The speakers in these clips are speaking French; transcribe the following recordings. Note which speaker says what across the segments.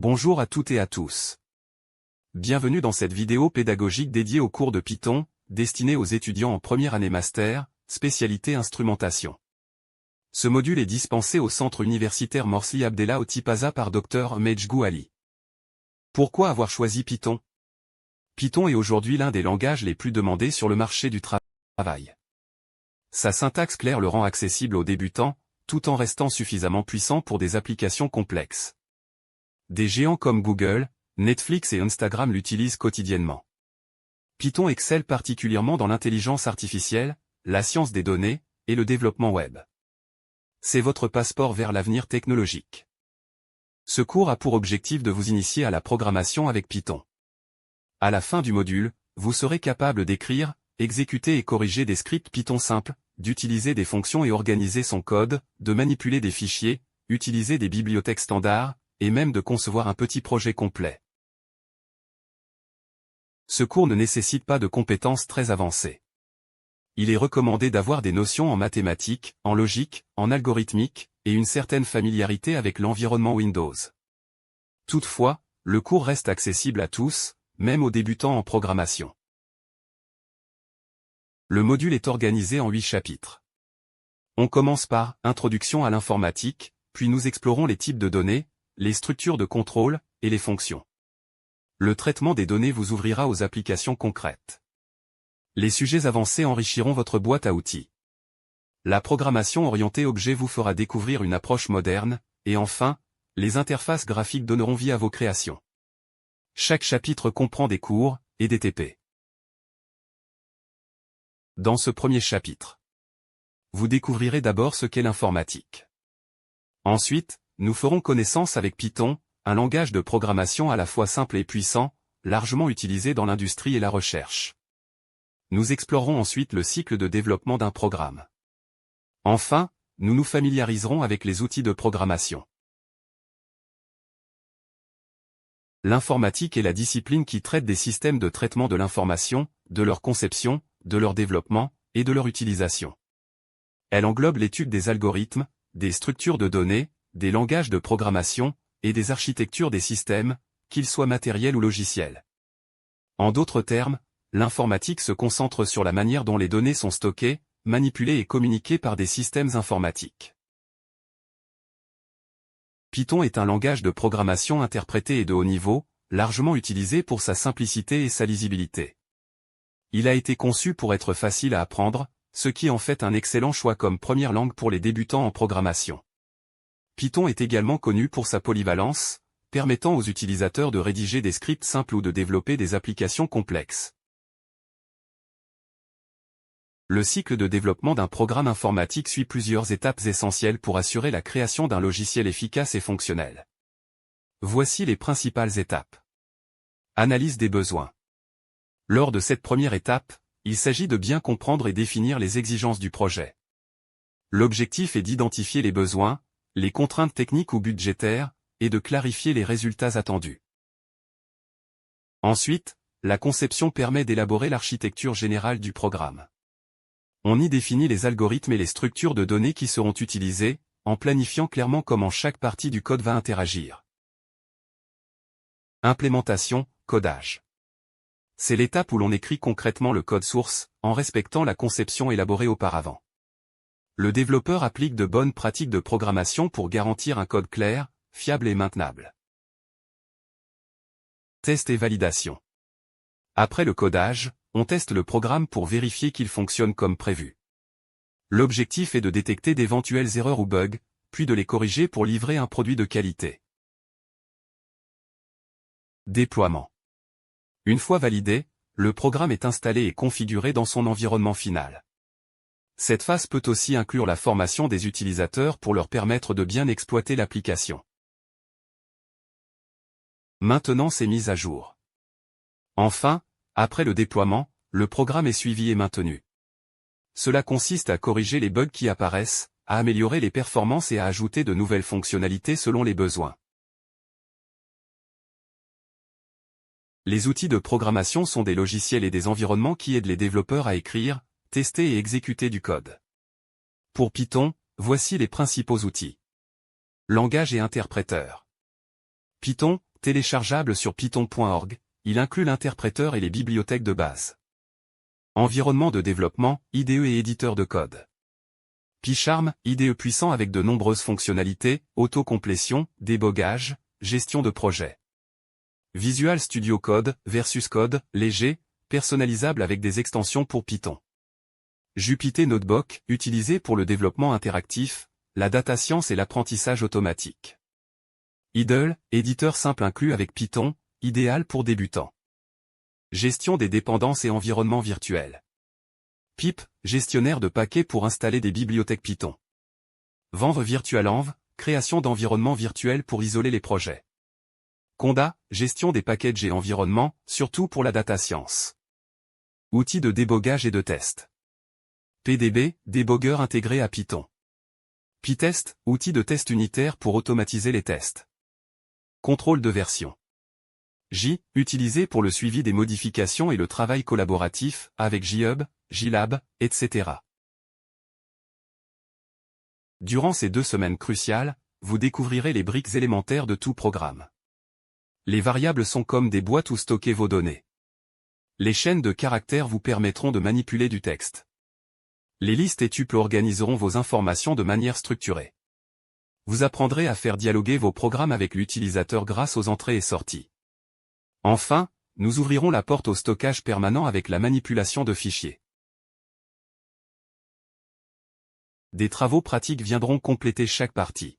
Speaker 1: Bonjour à toutes et à tous. Bienvenue dans cette vidéo pédagogique dédiée au cours de Python, destinée aux étudiants en première année master, spécialité instrumentation. Ce module est dispensé au centre universitaire Morsli Abdellah Otipaza par Dr Medjgou Ali. Pourquoi avoir choisi Python? Python est aujourd'hui l'un des langages les plus demandés sur le marché du travail. Sa syntaxe claire le rend accessible aux débutants, tout en restant suffisamment puissant pour des applications complexes. Des géants comme Google, Netflix et Instagram l'utilisent quotidiennement. Python excelle particulièrement dans l'intelligence artificielle, la science des données, et le développement web. C'est votre passeport vers l'avenir technologique. Ce cours a pour objectif de vous initier à la programmation avec Python. À la fin du module, vous serez capable d'écrire, exécuter et corriger des scripts Python simples, d'utiliser des fonctions et organiser son code, de manipuler des fichiers, utiliser des bibliothèques standards, et même de concevoir un petit projet complet. Ce cours ne nécessite pas de compétences très avancées. Il est recommandé d'avoir des notions en mathématiques, en logique, en algorithmique, et une certaine familiarité avec l'environnement Windows. Toutefois, le cours reste accessible à tous, même aux débutants en programmation. Le module est organisé en 8 chapitres. On commence par « Introduction à l'informatique », puis nous explorons les types de données, les structures de contrôle, et les fonctions. Le traitement des données vous ouvrira aux applications concrètes. Les sujets avancés enrichiront votre boîte à outils. La programmation orientée objet vous fera découvrir une approche moderne, et enfin, les interfaces graphiques donneront vie à vos créations. Chaque chapitre comprend des cours, et des TP. Dans ce premier chapitre, vous découvrirez d'abord ce qu'est l'informatique. Ensuite, nous ferons connaissance avec Python, un langage de programmation à la fois simple et puissant, largement utilisé dans l'industrie et la recherche. Nous explorerons ensuite le cycle de développement d'un programme. Enfin, nous nous familiariserons avec les outils de programmation. L'informatique est la discipline qui traite des systèmes de traitement de l'information, de leur conception, de leur développement, et de leur utilisation. Elle englobe l'étude des algorithmes, des structures de données, des langages de programmation, et des architectures des systèmes, qu'ils soient matériels ou logiciels. En d'autres termes, l'informatique se concentre sur la manière dont les données sont stockées, manipulées et communiquées par des systèmes informatiques. Python est un langage de programmation interprété et de haut niveau, largement utilisé pour sa simplicité et sa lisibilité. Il a été conçu pour être facile à apprendre, ce qui en fait un excellent choix comme première langue pour les débutants en programmation. Python est également connu pour sa polyvalence, permettant aux utilisateurs de rédiger des scripts simples ou de développer des applications complexes. Le cycle de développement d'un programme informatique suit plusieurs étapes essentielles pour assurer la création d'un logiciel efficace et fonctionnel. Voici les principales étapes. Analyse des besoins. Lors de cette première étape, il s'agit de bien comprendre et définir les exigences du projet. L'objectif est d'identifier les besoins, les contraintes techniques ou budgétaires, et de clarifier les résultats attendus. Ensuite, la conception permet d'élaborer l'architecture générale du programme. On y définit les algorithmes et les structures de données qui seront utilisées, en planifiant clairement comment chaque partie du code va interagir. Implémentation, codage. C'est l'étape où l'on écrit concrètement le code source, en respectant la conception élaborée auparavant. Le développeur applique de bonnes pratiques de programmation pour garantir un code clair, fiable et maintenable. Test et validation. Après le codage, on teste le programme pour vérifier qu'il fonctionne comme prévu. L'objectif est de détecter d'éventuelles erreurs ou bugs, puis de les corriger pour livrer un produit de qualité. Déploiement. Une fois validé, le programme est installé et configuré dans son environnement final. Cette phase peut aussi inclure la formation des utilisateurs pour leur permettre de bien exploiter l'application. Maintenance et mise à jour. Enfin, après le déploiement, le programme est suivi et maintenu. Cela consiste à corriger les bugs qui apparaissent, à améliorer les performances et à ajouter de nouvelles fonctionnalités selon les besoins. Les outils de programmation sont des logiciels et des environnements qui aident les développeurs à écrire, tester et exécuter du code. Pour Python, voici les principaux outils. Langage et interpréteur. Python, téléchargeable sur python.org, il inclut l'interpréteur et les bibliothèques de base. Environnement de développement, IDE et éditeur de code. PyCharm, IDE puissant avec de nombreuses fonctionnalités, autocomplétion, débogage, gestion de projet. Visual Studio Code, versus Code, léger, personnalisable avec des extensions pour Python. Jupyter Notebook, utilisé pour le développement interactif, la data science et l'apprentissage automatique. Idle, éditeur simple inclus avec Python, idéal pour débutants. Gestion des dépendances et environnement virtuel. Pip, gestionnaire de paquets pour installer des bibliothèques Python. Venv VirtualEnv, création d'environnements virtuels pour isoler les projets. Conda, gestion des packages et environnements, surtout pour la data science. Outils de débogage et de test. PDB, débogueur intégré à Python. Pytest, outil de test unitaire pour automatiser les tests. Contrôle de version. J, utilisé pour le suivi des modifications et le travail collaboratif, avec JHub, JLab, etc. Durant ces 2 semaines cruciales, vous découvrirez les briques élémentaires de tout programme. Les variables sont comme des boîtes où stocker vos données. Les chaînes de caractères vous permettront de manipuler du texte. Les listes et tuples organiseront vos informations de manière structurée. Vous apprendrez à faire dialoguer vos programmes avec l'utilisateur grâce aux entrées et sorties. Enfin, nous ouvrirons la porte au stockage permanent avec la manipulation de fichiers. Des travaux pratiques viendront compléter chaque partie.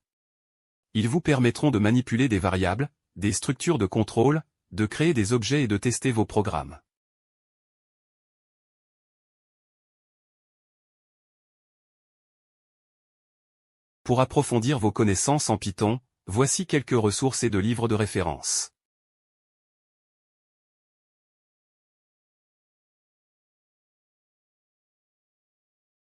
Speaker 1: Ils vous permettront de manipuler des variables, des structures de contrôle, de créer des objets et de tester vos programmes. Pour approfondir vos connaissances en Python, voici quelques ressources et de livres de référence.